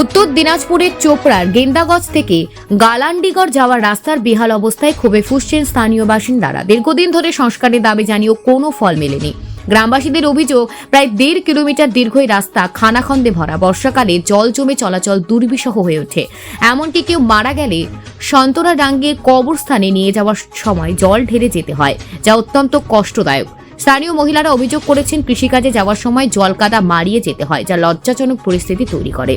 উত্তর দিনাজপুরের চোপড়ার গেন্দাগঞ্জ থেকে গালান্ডিগড় যাওয়ার রাস্তার বেহাল অবস্থায় ক্ষোভে ফুঁসছেন স্থানীয় বাসিন্দারা। দীর্ঘদিন ধরে সংস্কারের দাবি জানিয়েও কোনো ফল মেলেনি। গ্রামবাসীদের অভিযোগ, প্রায় 1.5 কিলোমিটার দীর্ঘ এই রাস্তা খানাখন্দে ভরা। বর্ষাকালে জল জমে চলাচল দুর্বিষহ হয়ে ওঠে। এমনকি কেউ মারা গেলে সন্তরাডাঙ্গির কবরস্থানে নিয়ে যাওয়ার সময় জল ঢেলে যেতে হয়, যা অত্যন্ত কষ্টদায়ক। স্থানীয় মহিলারা অভিযোগ করেছেন, কৃষিকাজে যাওয়ার সময় জল কাদা মারিয়ে যেতে হয়, যা লজ্জাজনক পরিস্থিতি তৈরি করে।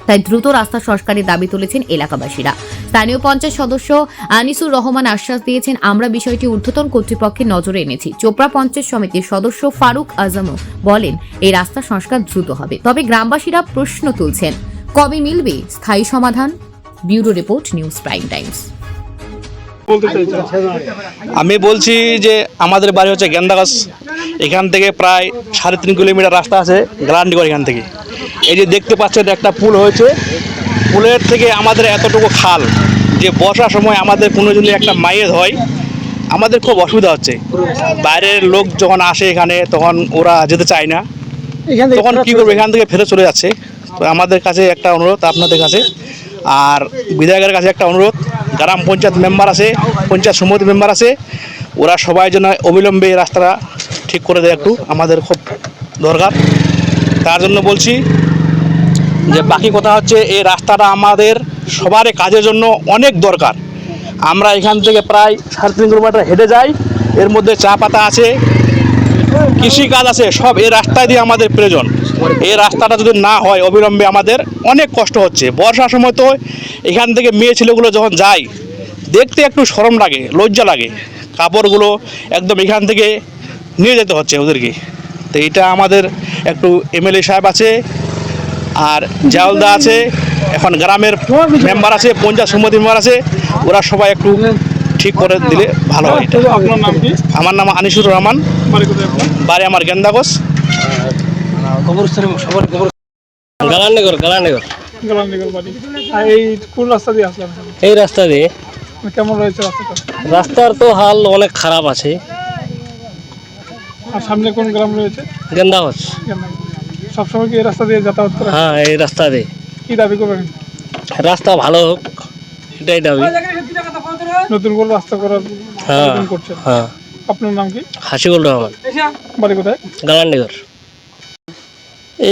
তাই দ্রুত রাস্তা সংস্কারের দাবি তুলেছেন এলাকাবাসীরা। স্থানীয় পঞ্চায়েত সদস্য আনিসুর রহমান আশ্বাস দিয়েছেন, আমরা বিষয়টি ঊর্ধ্বতন কর্তৃপক্ষের নজরে এনেছি। চোপড়া পঞ্চায়েত সমিতির সদস্য ফারুক আজমও বলেন, এই রাস্তা সংস্কার দ্রুত হবে। তবে গ্রামবাসীরা প্রশ্ন তুলছেন, কবে মিলবে স্থায়ী সমাধান? Bureau report, news prime Times. আমি বলছি যে আমাদের বাড়ি হচ্ছে গেন্দাগঞ্জ। এখান থেকে প্রায় 3.5 কিলোমিটার রাস্তা আছে গালান্ডিগড়। এখান থেকে এই যে দেখতে পাচ্ছেন একটা পুল হয়েছে, পুলের থেকে আমাদের এতটুকু খাল যে বর্ষার সময় আমাদের কোনো যদি একটা মাইয়ের হয় আমাদের খুব অসুবিধা হচ্ছে। বাইরের লোক যখন আসে এখানে তখন ওরা যেতে চায় না, তখন কী করবো, এখান থেকে ফেরত চলে যাচ্ছে। তো আমাদের কাছে একটা অনুরোধ আপনাদের কাছে, আর বিধায়কের কাছে একটা অনুরোধ, গ্রাম পঞ্চায়েত মেম্বার আছে, পঞ্চায়েত সমিতি মেম্বার আছে, ওরা সবাই যেন অবিলম্বে এই রাস্তাটা ঠিক করে দেয়, একটু আমাদের খুব দরকার। তার জন্য বলছি যে বাকি কথা হচ্ছে এই রাস্তাটা আমাদের সবারই কাজের জন্য অনেক দরকার। আমরা এখান থেকে প্রায় 3.5 কিলোমিটার হেঁটে যাই, এর মধ্যে চা পাতা আছে, কৃষিকাজ আছে, সব এই রাস্তা দিয়ে আমাদের প্রয়োজন। এই রাস্তাটা যদি না হয় অবিলম্বে আমাদের অনেক কষ্ট হচ্ছে। বর্ষার সময় তো এখান থেকে মেয়ে ছেলেগুলো যখন যায় দেখতে একটু শরম লাগে, লজ্জা লাগে, কাপড়গুলো একদম এখান থেকে নিয়ে যেতে হচ্ছে ওদেরকে। তো এটা আমাদের একটু এমএলএ সাহেব আছে, আর জাওলদা আছে, এখন গ্রামের মেম্বার আছে, পঞ্চায়েত সমিতি মেম্বার আছে, ওরা সবাই একটু ঠিক করে দিলে ভালো হয়। আপনার নাম কি? আমার নাম আনিসুর রহমান, বাড়ি আমার গেন্দাগঞ্জ। গালান্ডিগড় গালান্ডিগড় বাড়ি। আর এই কোন রাস্তা দিয়ে আসলাম? এই রাস্তা দিয়ে। কেমন রয়েছে রাস্তাটা? রাস্তার তো হাল অনেক খারাপ আছে। আর সামনে কোন গ্রাম রয়েছে? গেন্দাগঞ্জ। সবসময় কি এই রাস্তা দিয়ে যাতায়াত করা? হ্যাঁ, এই রাস্তা দিয়ে। কি দাবি করবেন? রাস্তা ভালো হোক, এটাই দাবি। নতুন করে রাস্তা করার আবেদন করছেন? হ্যাঁ। আপনার নাম কি? হাসিবুল রহমান, বাড়ি কোথায়? গালান্ডিগড়।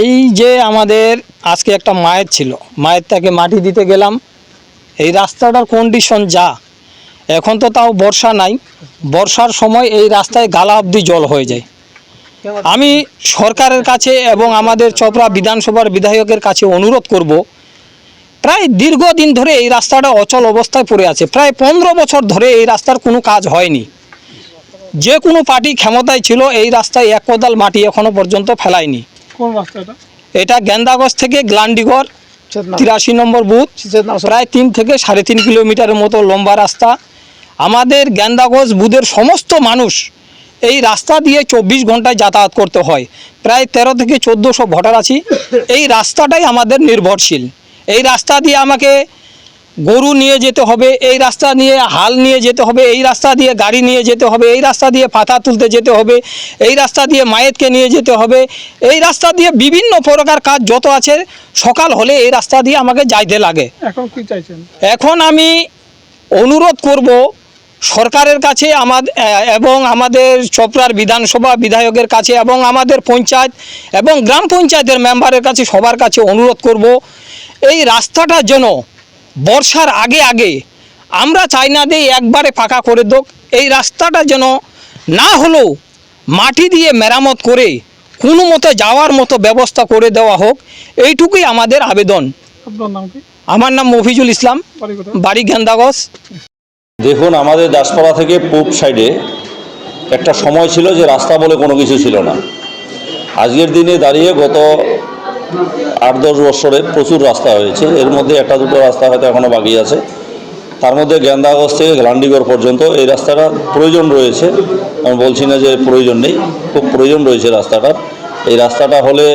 এই যে আমাদের আজকে একটা মায়ের ছিল, মায়েরটাকে মাটি দিতে গেলাম, এই রাস্তাটার কন্ডিশন যা, এখন তো তাও বর্ষা নাই, বর্ষার সময় এই রাস্তায় গালা অবধি জল হয়ে যায়। আমি সরকারের কাছে এবং আমাদের চোপড়া বিধানসভার বিধায়কের কাছে অনুরোধ করব, প্রায় দীর্ঘদিন ধরে এই রাস্তাটা অচল অবস্থায় পড়ে আছে। প্রায় 15 বছর ধরে এই রাস্তার কোনো কাজ হয়নি। যে কোনো পার্টি ক্ষমতায় ছিল, এই রাস্তায় এক কোদাল মাটি এখনো পর্যন্ত ফেলায়নি। কোন রাস্তাটা? এটা গেন্দাগঞ্জ থেকে গালান্ডিগড় 83 নম্বর বুথ, প্রায় 3 থেকে 3.5 কিলোমিটারের মতো লম্বা রাস্তা। আমাদের গেন্দাগঞ্জ বুথের সমস্ত মানুষ এই রাস্তা দিয়ে 24 ঘন্টায় যাতায়াত করতে হয়। প্রায় 13 থেকে 1400 ভোটার আছি। এই রাস্তাটাই আমাদের নির্ভরশীল। এই রাস্তা দিয়ে আমাকে গরু নিয়ে যেতে হবে, এই রাস্তা নিয়ে হাল নিয়ে যেতে হবে, এই রাস্তা দিয়ে গাড়ি নিয়ে যেতে হবে, এই রাস্তা দিয়ে পাতা তুলতে যেতে হবে, এই রাস্তা দিয়ে মায়েতকে নিয়ে যেতে হবে, এই রাস্তা দিয়ে বিভিন্ন প্রকার কাজ যত আছে, সকাল হলে এই রাস্তা দিয়ে আমাকে যাইতে লাগে। এখন কি চাইছেন? এখন আমি অনুরোধ করব সরকারের কাছে এবং আমাদের চোপড়ার বিধানসভা বিধায়কের কাছে এবং আমাদের পঞ্চায়েত এবং গ্রাম পঞ্চায়েতের মেম্বারের কাছে, সবার কাছে অনুরোধ করব, এই রাস্তাটা যেন বর্ষার আগে আগে, আমরা চাই না দিয়ে একবারে পাকা করে দোক। এই রাস্তাটা যেন না হলেও মাটি দিয়ে মেরামত করে কোনো মতো যাওয়ার মতো ব্যবস্থা করে দেওয়া হোক, এইটুকুই আমাদের আবেদন। আপনার নাম কি? আমার নাম মফিজুল ইসলাম, বাড়ি গেন্দাগঞ্জ। দেখুন, আমাদের দাসপাড়া থেকে পূব সাইডে একটা সময় ছিল যে রাস্তা বলে কোনো কিছু ছিল না। আজকের দিনে দাঁড়িয়ে গত 8-10 বছরে প্রচুর রাস্তা হয়েছে। এর মধ্যে একটা দুটো রাস্তা হয়তো এখনও বাকি আছে। তার মধ্যে গেন্দাগঞ্জ থেকে গালান্ডিগড় পর্যন্ত এই রাস্তাটা প্রয়োজন রয়েছে। আমি বলছি না যে প্রয়োজন নেই, খুব প্রয়োজন রয়েছে রাস্তাটার। এই রাস্তাটা হলে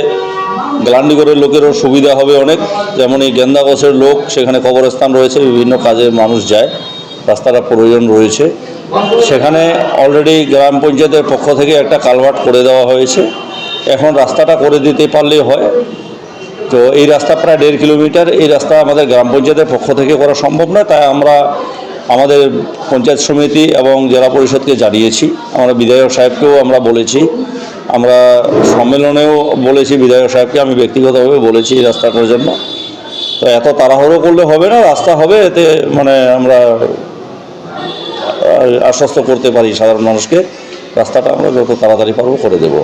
গালান্ডিগড়ের লোকেরও সুবিধা হবে অনেক। যেমন এই গেন্দাগঞ্জের লোক, সেখানে কবরস্থান রয়েছে, বিভিন্ন কাজে মানুষ যায়, রাস্তাটা প্রয়োজন রয়েছে। সেখানে অলরেডি গ্রাম পঞ্চায়েতের পক্ষ থেকে একটা কালভার্ট করে দেওয়া হয়েছে। এখন রাস্তাটা করে দিতে পারলেই হয়। তো এই রাস্তা প্রায় 1.5 কিলোমিটার, এই রাস্তা আমাদের গ্রাম পঞ্চায়েতের পক্ষ থেকে করা সম্ভব নয়, তাই আমরা আমাদের পঞ্চায়েত সমিতি এবং জেলা পরিষদকে জানিয়েছি, আমরা বিধায়ক সাহেবকেও আমরা বলেছি, আমরা সম্মেলনেও বলেছি বিধায়ক সাহেবকে, আমি ব্যক্তিগতভাবে বলেছি এই রাস্তাটার জন্য। তো এত তাড়াহুড়ো করলে হবে না, রাস্তা হবে, এতে মানে আমরা আশ্বস্ত করতে পারি সাধারণ মানুষকে, রাস্তাটা আমরা যত তাড়াতাড়ি পারবো করে দেব।